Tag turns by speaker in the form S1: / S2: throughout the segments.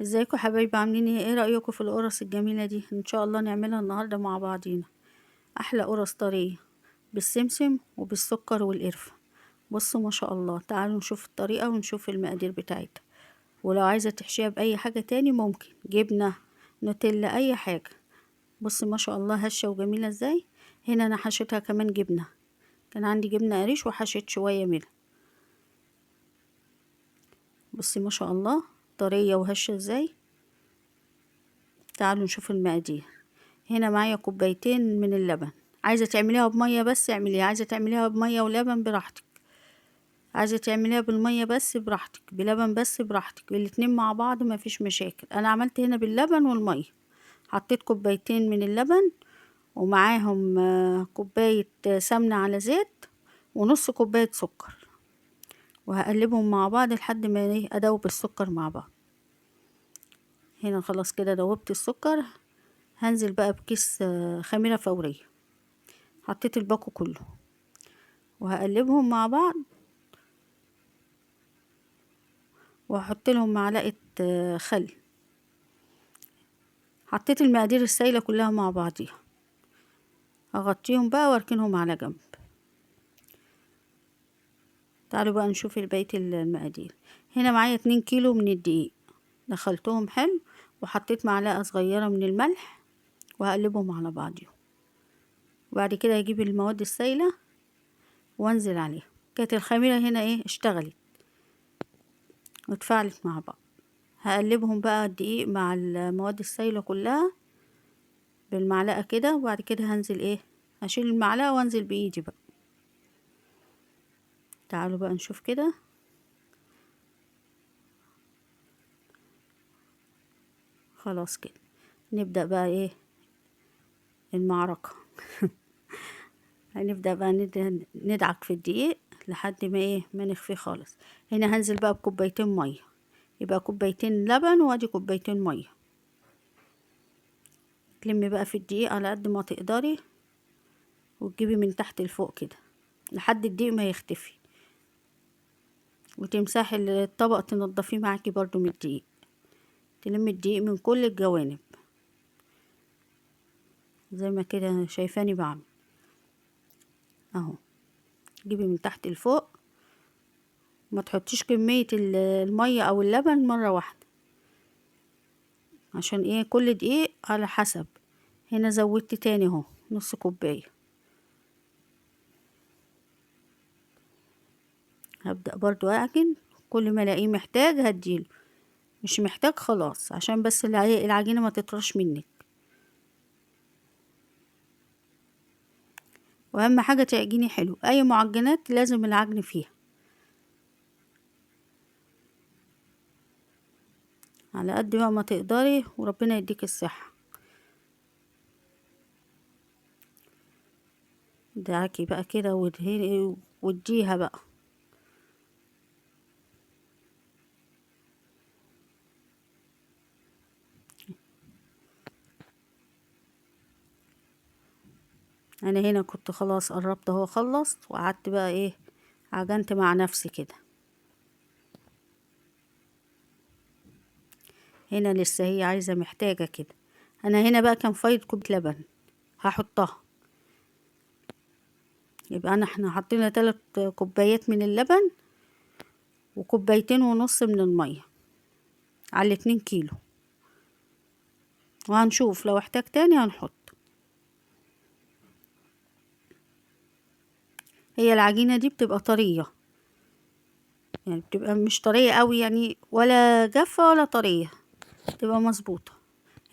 S1: ازيكم حبايبي، عاملين ايه رأيكم في القرص الجميلة دي؟ ان شاء الله نعملها النهاردة مع بعضينا. احلى قرص طرية بالسمسم وبالسكر والقرفة. بصوا ما شاء الله، تعالوا نشوف الطريقة ونشوف المقادير بتاعتها. ولو عايزة تحشيها بأي حاجة تاني ممكن جبنة، نوتيلا، اي حاجة. بصوا ما شاء الله هشة وجميلة ازاي. هنا انا حشيتها كمان جبنة، كان عندي جبنة قريش وحشيت شوية منها. بصي ما شاء الله طرية وهشة ازاي. تعالوا نشوف المقادير. هنا معايا كوبايتين من اللبن. عايزة تعمليها بمية بس اعمليها، عايزة تعمليها بمية ولبن براحتك، عايزة تعمليها بالمية بس براحتك، بلبن بس براحتك، بالاتنين مع بعض ما فيش مشاكل. انا عملت هنا باللبن والمية. حطيت كوبايتين من اللبن ومعاهم كوباية سمنة على زيت ونص كوباية سكر، وهقلبهم مع بعض لحد ما ادوب السكر مع بعض. هنا خلاص كده دوبت السكر. هنزل بقى بكيس خميرة فورية. حطيت الباكو كله وهقلبهم مع بعض، وهحط لهم معلقة خل. حطيت المقادير السايلة كلها مع بعضيها. هغطيهم بقى واركنهم على جنب. تعالوا بقى نشوف بقية المقادير. هنا معايا 2 كيلو من الدقيق، دخلتهم حلو وحطيت معلقة صغيرة من الملح وهقلبهم على بعضيهم. وبعد كده هجيب المواد السايلة وانزل عليها. كانت الخميرة هنا ايه اشتغلت واتفاعلت مع بعض. هقلبهم بقى الدقيق مع المواد السايلة كلها بالمعلقة كده، وبعد كده هنزل ايه، هشيل المعلقة وانزل بايدي بقى. تعالوا بقى نشوف كده. خلاص كده نبدأ بقى ايه المعركة. هنبدأ بقى ندعك في الدقيق لحد ما ايه ما نخفيه خالص. هنا هنزل بقى بكوبايتين مية، يبقى كوبايتين لبن وادي كوبايتين مية. تلمي بقى في الدقيق على قد ما تقدري، وتجيبي من تحت لفوق كده لحد الدقيق ما يختفي، وتمسحي الطبق تنضفيه معاكي برضو من الدقيق. تلمي الدقيق من كل الجوانب زي ما كده شايفاني بعمل اهو. جيبي من تحت لفوق، ما تحطيش كمية المية او اللبن مرة واحدة، عشان ايه كل دقيق على حسب. هنا زودت تاني اهو نص كوباية. هبدأ برضو اعجن، كل ما الاقيه محتاج هديله، مش محتاج خلاص، عشان بس العجينة ما تطرش منك. واهم حاجة تعجني حلو، اي معجنات لازم العجن فيها على قد بقى ما تقدري، وربنا يديك الصحة. دعكي بقى كده وادهني واديها بقى. انا هنا كنت خلاص قربت اهو خلصت، وقعدت بقى ايه عجنت مع نفسي كده. هنا لسه هي عايزة محتاجة كده. انا هنا بقى كان فايض كوب لبن هحطها، يبقى احنا حطينا 3 كوبايات من اللبن وكوبايتين ونص من المية على 2 كيلو، وهنشوف لو احتاج تاني هنحط. هي العجينة دي بتبقى طرية، يعني بتبقى مش طرية قوي يعني، ولا جافة ولا طرية، تبقى مظبوطة.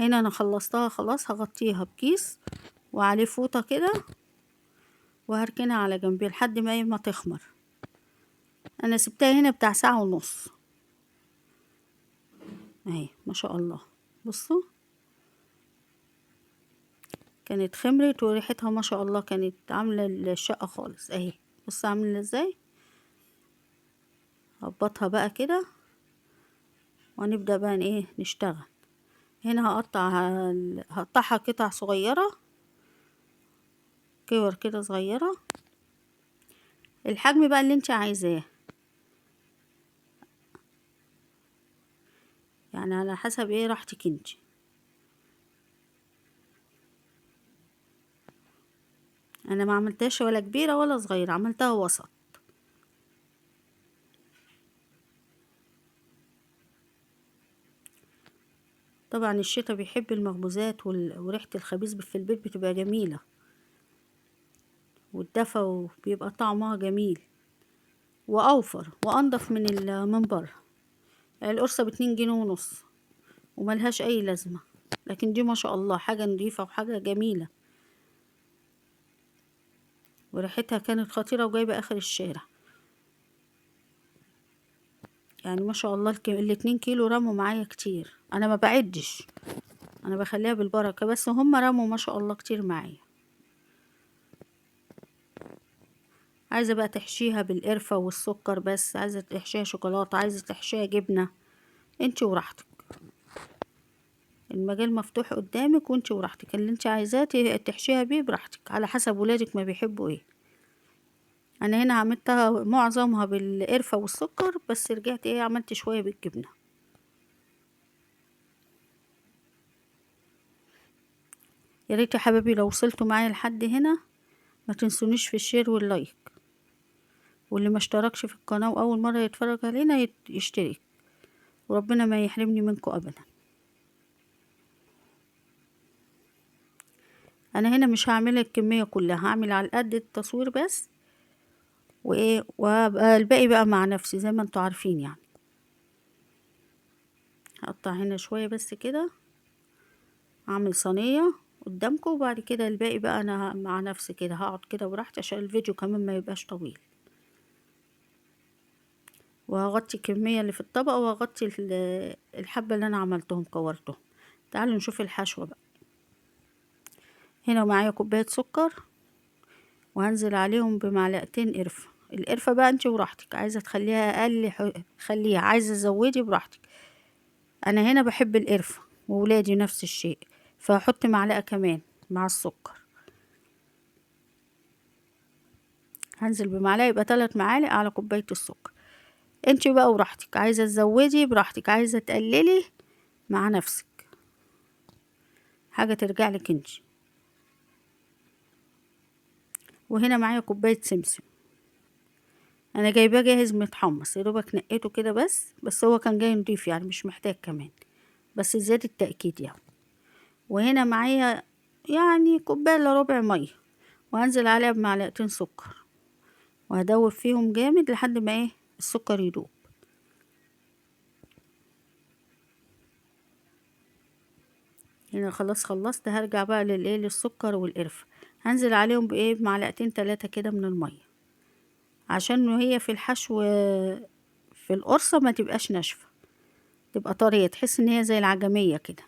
S1: هنا انا خلصتها خلاص، هغطيها بكيس وعليه فوطة كده، وهركنها على جنبي لحد ما تخمر. انا سبتها هنا بتاع ساعة ونص اهي ما شاء الله. بصوا كانت خمرت وريحتها ما شاء الله، كانت عاملة الشقة خالص اهي. بص عاملة ازاي. هبطها بقى كده وهنبدأ بقى ايه نشتغل. هنا هقطعها قطع صغيرة، كور كده صغيرة، الحجم بقى اللي انت عايزاه. يعني على حسب ايه راحتك انت. انا ما عملتهاش ولا كبيرة ولا صغيرة، عملتها وسط. طبعا الشتا بيحب المخبوزات وريحة الخبيز في البيت بتبقى جميلة، والدفا وبيبقى طعمها جميل واوفر وانضف من بره. القرصة ب2.5 جنيه وملهاش اي لازمة، لكن دي ما شاء الله حاجة نضيفة وحاجة جميلة، وريحتها كانت خطيرة وجايبة اخر الشارع. يعني ما شاء الله ال2 كيلو رموا معايا كتير، انا ما بعدش، انا بخليها بالبركة، بس هم رموا ما شاء الله كتير معايا. عايزة بقى تحشيها بالقرفة والسكر، بس عايزة تحشيها شوكولاتة، عايزة تحشيها جبنة، انت وراحتك. المجال مفتوح قدامك وانت وراحتك، اللي انت عايزاه تحشيها بيه براحتك على حسب ولادك ما بيحبوا ايه. انا هنا عملتها معظمها بالقرفة والسكر، بس رجعت ايه عملت شوية بالجبنة. يا ريت يا حبايبي لو وصلتوا معايا لحد هنا ما تنسونيش في الشير واللايك، واللي ما اشتركش في القناة واول مرة يتفرج علينا يشترك، وربنا ما يحرمني منكم ابدا. انا هنا مش هعمل الكمية كلها، هعمل على قد التصوير بس، وايه وابقى الباقي بقى مع نفسي زي ما انتوا عارفين يعني. هقطع هنا شوية بس كده، اعمل صينية قدامكم، وبعد كده الباقي بقى انا مع نفسي كده هقعد كده براحتي عشان الفيديو كمان ما يبقاش طويل. وهغطي الكمية اللي في الطبق، وهغطي الحبة اللي انا عملتهم كورتهم. تعالوا نشوف الحشوة بقى. هنا معايا كوباية سكر، وهنزل عليهم بمعلقتين قرفة. القرفة بقى انت وراحتك، عايزة تخليها اقل خليها، عايزة تزودي براحتك. انا هنا بحب القرفة وولادي نفس الشيء، فهحط معلقة كمان مع السكر. هنزل بمعلقة يبقى 3 معالق على كوباية السكر. انتي بقى وراحتك، عايزة تزودي براحتك، عايزة تقللي مع نفسك، حاجة ترجع لك انتي. وهنا معايا كوباية سمسم، انا جايباه جاهز متحمص، يا دوبك نقيته كده بس هو كان جاي نضيف يعني مش محتاج كمان، بس زيادة التأكيد يعني. وهنا معايا يعني كوباية الا ربع مية، وهنزل عليها بمعلقتين سكر، وهدوب فيهم جامد لحد ما ايه السكر يدوب. هنا خلاص خلصت، هرجع بقى للسكر والقرفة. هنزل عليهم بايه بمعلقتين 3 كده من المية، عشان وهي في الحشو في القرصة ما تبقاش ناشفة، تبقى طرية، تحس ان هي زي العجمية كده،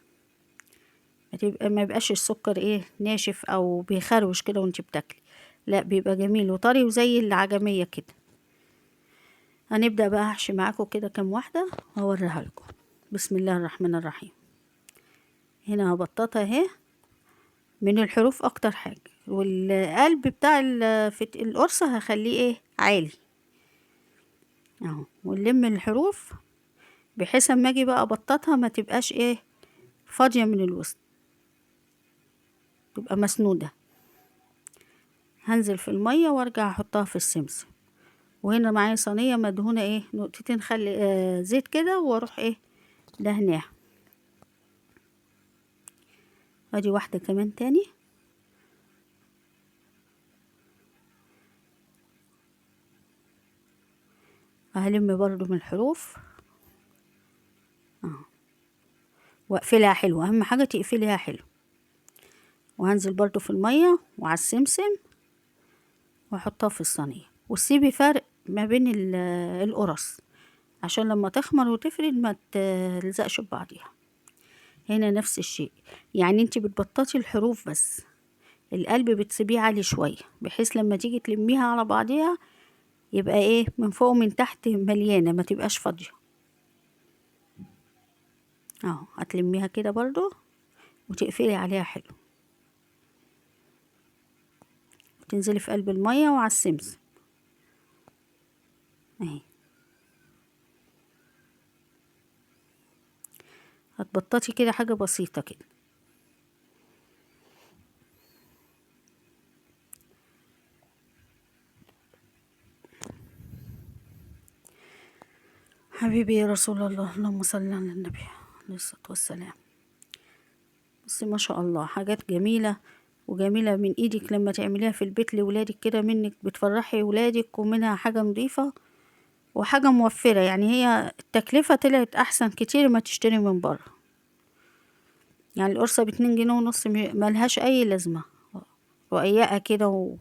S1: ما يبقاش السكر ايه ناشف او بيخروش كده وانت بتاكلي، لا بيبقى جميل وطري وزي العجمية كده. هنبدأ بقى احشي معاكم كده كام واحدة واوريها لكم. بسم الله الرحمن الرحيم. هنا هبططها اهي من الحروف اكتر حاجة، والقلب بتاع في القرصة هخليه ايه عالي اهو، ونلم الحروف بحيث اما اجي بقى ابططها ما تبقاش ايه فاضية من الوسط، تبقى مسنودة. هنزل في المية وارجع احطها في السمسم. وهنا معايا صينية مدهونة ايه نقطتين خلي زيت كده، واروح ايه دهناها. ادي واحدة كمان تاني، هلم برضو من الحروف اهو، واقفلها حلو، اهم حاجة تقفليها حلو. وهنزل برضو في المية وعلى السمسم، واحطها في الصينية، وسيبي فرق ما بين القرص عشان لما تخمر وتفرد ما تلزقش ببعضيها. هنا نفس الشيء، يعني انتي بتبططي الحروف بس، القلب بتسيبيه عالي شوية بحيث لما تيجي تلميها على بعضيها يبقى ايه من فوق ومن تحت مليانة، ما تبقاش فاضية اهو. هتلميها كده برضو وتقفلي عليها حلو، وتنزلي في قلب المية وعلى السمسم اهي. هتبططي كده حاجة بسيطة كده. حبيبي يا رسول الله، اللهم صل على النبي عليه الصلاة والسلام. بصي ما شاء الله حاجات جميلة، وجميلة من ايدك لما تعمليها في البيت لولادك كده، منك بتفرحي ولادك، ومنها حاجة نظيفة وحاجة موفرة. يعني هي التكلفة طلعت احسن كتير ما تشتري من بره. يعني القرصة ب2 جنيه ونص، ملهاش اي لازمة، رقيقة كده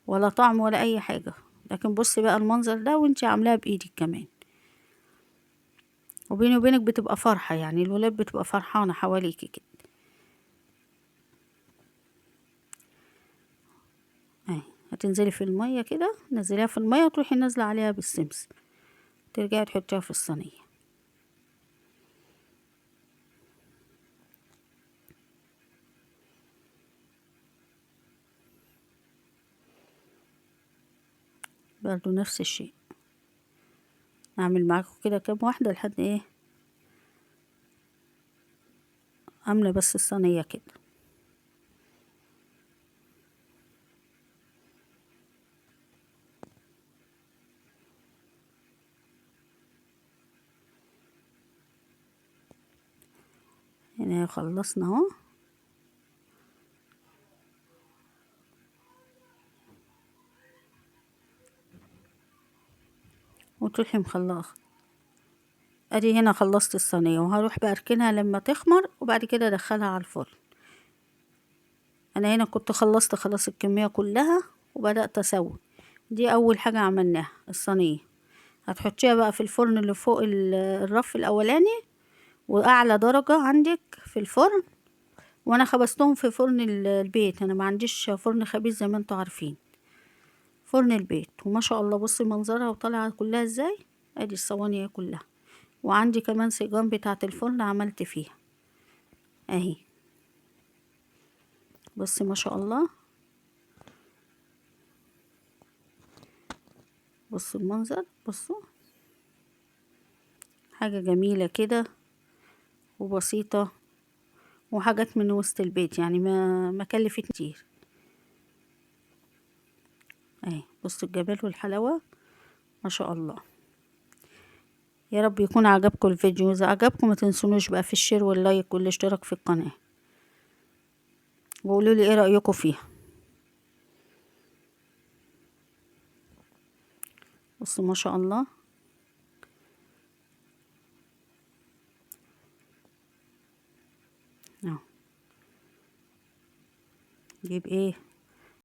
S1: ولا طعم ولا اي حاجة. لكن بصي بقى المنظر ده وانتي عاملاها بايدك كمان، وبيني وبينك بتبقى فرحة، يعني الولاد بتبقى فرحانة حواليكي كده. اهي هتنزلي في المية كده، نزليها في المية وتروحي نازلة عليها بالسمس، ترجعي تحطيها في الصينية. برضو نفس الشيء، اعمل معاكم كده كام واحدة لحد ايه عاملة بس الصينية كده. هنا خلصنا اهو. وتروحي مخلصة، ادي هنا خلصت الصينية، وهروح بقى اركنها لما تخمر، وبعد كده ادخلها على الفرن. انا هنا كنت خلصت خلاص الكمية كلها وبدأت اسوي. دي اول حاجة عملناها الصينية. هتحطيها بقى في الفرن اللي فوق الرف الاولاني، واعلى درجة عندك في الفرن. وانا خبزتهم في فرن البيت، انا ما عنديش فرن خبيز زي ما انتوا عارفين، فرن البيت. وما شاء الله بصي منظرها وطالعة كلها ازاي. ادي الصواني كلها، وعندي كمان سيجان بتاعة الفرن عملت فيها اهي. بصي ما شاء الله، بصوا المنظر، بصوا حاجة جميلة كده وبسيطة، وحاجات من وسط البيت، يعني ما كلفت كتير. اهي بصوا الجمال والحلاوة ما شاء الله. يا رب يكون عجبكم الفيديو، اذا عجبكم ما تنسونوش بقى في الشير واللايك والاشتراك في القناة، وقولوا لي ايه رأيكم فيها. بصوا ما شاء الله اهو. نجيب ايه